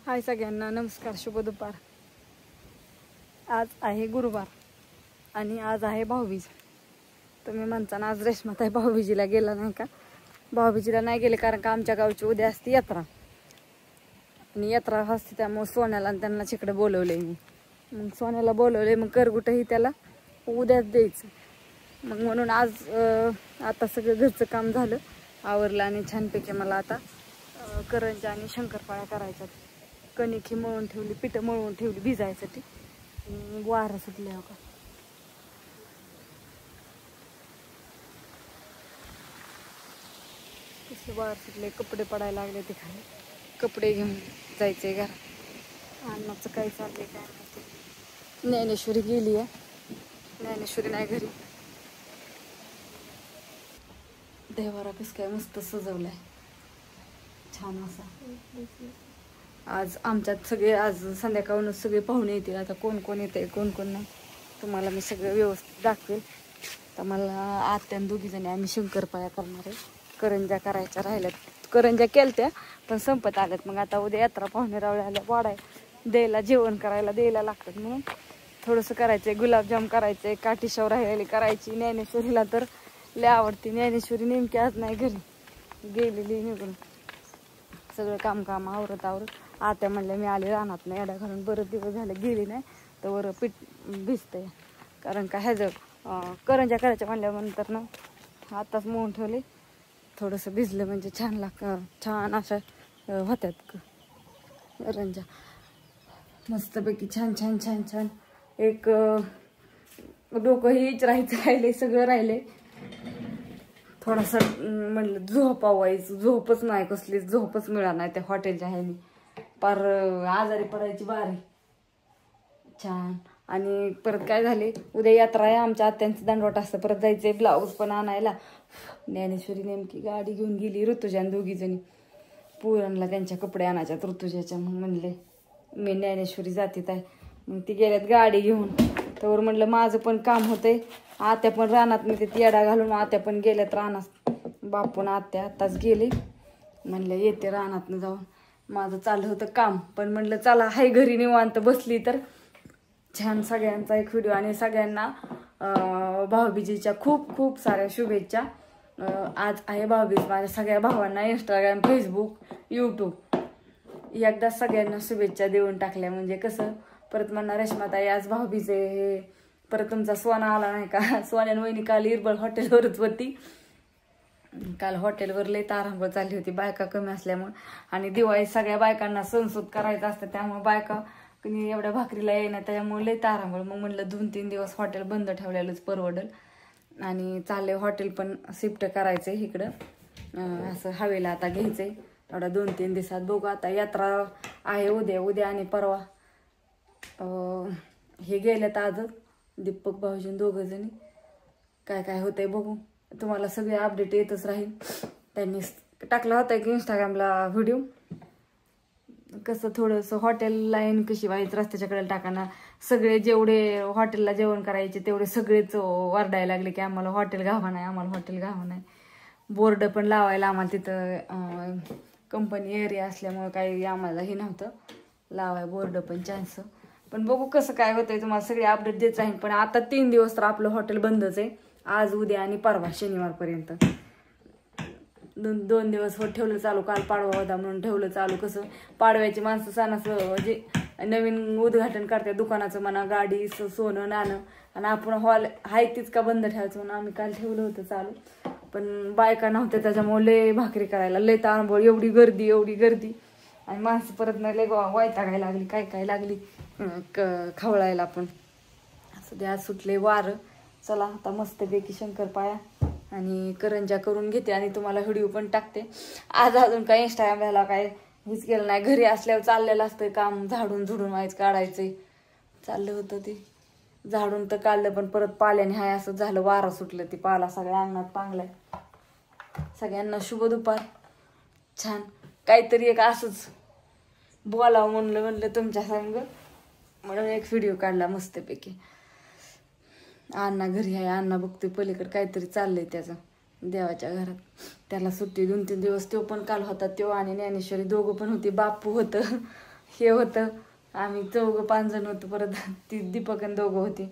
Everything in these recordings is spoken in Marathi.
हाय सगळ्यांना नमस्कार, शुभ दुपार। आज आहे गुरुवार आणि आज आहे भाऊबीज। तुम्ही म्हणता ना आज रेश्माताई भाऊबीजीला गेला नाही का? भाऊबीजीला नाही गेले कारण का आमच्या गावची उद्या असते यात्रा आणि यात्रा असते त्यामुळे सोन्याला आणि त्यांना तिकडे बोलवले मी। मग सोन्याला बोलवले, मग करगुटही त्याला उद्याच द्यायचं। मग म्हणून आज आता सगळं घरचं काम झालं, आवरलं आणि छानपैकी मला आता करंजा आणि शंकरपाळ्या करायच्या। कणिक मळून ठेवली, पीठ मळून ठेवली भिजायसाठी। वारा सुटले का कसले वार सुटले, कपडे पडायला लागले ते खाली। कपडे घेऊन जायचे घरात। अन्नाचं काय चाललंय काय माहिती। ज्ञानेश्वरी गेली आहे, ज्ञानेश्वरी नाही घरी। देवारा कसं काय मस्त सजवलाय, छान असा। आज आमच्यात सगळे आज संध्याकाळूनच सगळे पाहुणे येतील। आता कोण कोण येते कोण कोण नाही तुम्हाला मी सगळं व्यवस्थित दाखवेल। तर मला आत्यान दोघी जणी आम्ही शंकरपाळ्या करणार आहे। करंजा करायच्या राहिल्यात, करंजा केलत्या पण संपत आल्यात। मग आता उद्या यात्रा पाहुणे रावळे आल्या, वाढाय द्यायला जेवण करायला द्यायला लागतात म्हणून थोडंसं करायचंय। गुलाबजाम करायचंय, काठीशाव राहिलेली करायची। ज्ञानेश्वरीला तर लय आवडते। ज्ञानेश्वरी नेमकी आज नाही घरी, गेलेली निघून। सगळं काम आवरत आत्या म्हणल्या मी आले रानात नाही एवढ्या घालून, बरेच दिवस झाले गेली नाही तर वर पीठ भिजतंय। कारण का ह्याचं करंजा करायच्या म्हणल्यानंतर ना आताच मळून ठेवले। थोडंसं भिजलं म्हणजे छान छान अशा होत्यात करंजा मस्तपैकी छान छान छान छान। एक डोकं हीच राहायचं सगळं राहिले। थोडासा म्हणलं झोपावायचं, झोपच नाही, कसलीच झोपच मिळाली नाही त्या हॉटेलच्या ह्यानी। पार आजारी पडायची बारी छान। आणि परत काय झाले, उद्या यात्रा आहे आमच्या आत्यांचं दंडवट असतं, परत जायचंय ब्लाऊज पण आणायला। ज्ञानेश्वरी नेमकी गाडी घेऊन गेली ऋतुजान दोघी जणी पुरणला त्यांच्या कपडे आणायच्या ऋतुजाच्या। मग म्हणले मी ज्ञानेश्वरी जातीत आहे, मग ती गेल्यात गाडी घेऊन। तर म्हणलं माझं पण काम होतंय, आत्या पण रानात मी ते येडा घालून आत्या पण गेल्यात रानात। बापून आत्या आत्ताच गेले, म्हणलं येते रानातनं जाऊन। माझं चाललं होतं काम, पण म्हणलं चला हाय घरी निवांत बसली तर छान। सगळ्यांचा एक व्हिडिओ आणि सगळ्यांना भाऊबीजेच्या खूप खूप साऱ्या शुभेच्छा। आज आहे भाऊबीज, माझ्या सगळ्या भावांना इंस्टाग्राम, फेसबुक, यूट्यूब एकदा सगळ्यांना शुभेच्छा देऊन टाकल्या। म्हणजे कसं परत म्हणणार रेश्माताई आज भाऊबीज आहे, परत तुमचा सोना आला नाही का? सोन्यान वहिनी काल इरबळ हॉटेलवरच होती, काल हॉटेलवर लय तारांबळ चालली होती बायका कमी असल्यामुळे। आणि दिवाळी सगळ्या बायकांना सणसूद करायचं असतं त्यामुळे बायका कुणी एवढ्या भाकरीला येईना, त्यामुळे लय तारांबळ। मग म्हणलं 2-3 दिवस हॉटेल बंद ठेवलेलंच परवडल। आणि चालले हॉटेल पण शिफ्ट करायचंय इकडं, असं हवेला आता घ्यायचंय थोडा 2-3 दिवसात। बघू आता यात्रा आहे उद्या आणि परवा। हे गेल्यात आजच दीपक भाऊजी दोघं जणी, काय काय होतंय बघू। तुम्हाला सगळे अपडेट येतच राहील। त्यांनी टाकला होता की इंस्टाग्रामला व्हिडिओ, कसं थोडंसं हॉटेल लाईन कशी व्हायचं रस्त्याच्या कडेला टाकाना। सगळे जेवढे हॉटेलला जेवण करायचे तेवढे सगळेच वरडायला लागले की आम्हाला हॉटेल गावा नाही, आम्हाला हॉटेल गावा नाही। बोर्ड पण लावायला आम्हाला तिथं कंपनी एरिया असल्यामुळे काही आम्हाला हे नव्हतं लावाय बोर्ड पण चान्स। पण बघू कसं काय होतंय, तुम्हाला सगळे अपडेट देत राहील। पण आता 3 दिवस तर आपलं हॉटेल बंदच आहे, आज उद्या आणि परवा शनिवारपर्यंत। 2 दिवस ठेवलं चालू, काल पाडवा होता म्हणून ठेवलं चालू। कसं पाडव्याची माणसं सणाचं म्हणजे नवीन उद्घाटन करतात दुकानाचं म्हणा, गाडी सोनं नाणं, आणि आपण हॉल हाय तीच का बंद ठेवायचं म्हणून आम्ही काल ठेवलं होतं चालू। पण बायका नव्हत्या त्याच्यामुळे लय भाकरी करायला लय तांबळ, एवढी गर्दी आणि माणसं परत नाही लय वैतागायला लागली, काय लागली खवळायला पण। असं द्या सुटले वार। चला आता मस्तपैकी शंकरपाळ्या आणि करंजा करून घेते आणि तुम्हाला व्हिडिओ पण टाकते। आज अजून काय इंस्टाग्रामला काय हेच केलं नाही, घरी असल्यावर चाललेलं असतं काम, झाडून व्हायचं काढायचंय चाललं होतं ते। झाडून तर काढलं पण परत पाल्याने हाय असं झालं, वारा सुटलं, ती पाला सगळ्या अंगणात पांगलाय। सगळ्यांना शुभ दुपार। छान काहीतरी एक असंच बोलावं म्हणलं तुमच्या संग, म्हणून एक व्हिडिओ काढला मस्तपैकी। अण्णा घरी आहे, अण्णा बघतोय पलीकडे काहीतरी चाललंय त्याचं देवाच्या घरात। त्याला सुट्टी 2-3 दिवस, तो पण काल होता तो आणि ज्ञानेश्वरी दोघं पण होती, बापू होतं हे होतं, आम्ही 4-5 जण होतो. परत ती दीपक आणि 2 होती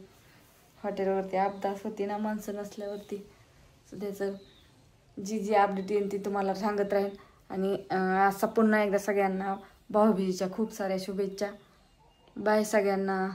हॉटेलवरती. अपदास होती ना माणसं नसल्यावरती. सो त्याचं जी अपडेट येईल ती तुम्हाला सांगत राहील. आणि असा पुन्हा एकदा सगळ्यांना भाऊबीजेच्या खूप साऱ्या शुभेच्छा. बाय सगळ्यांना.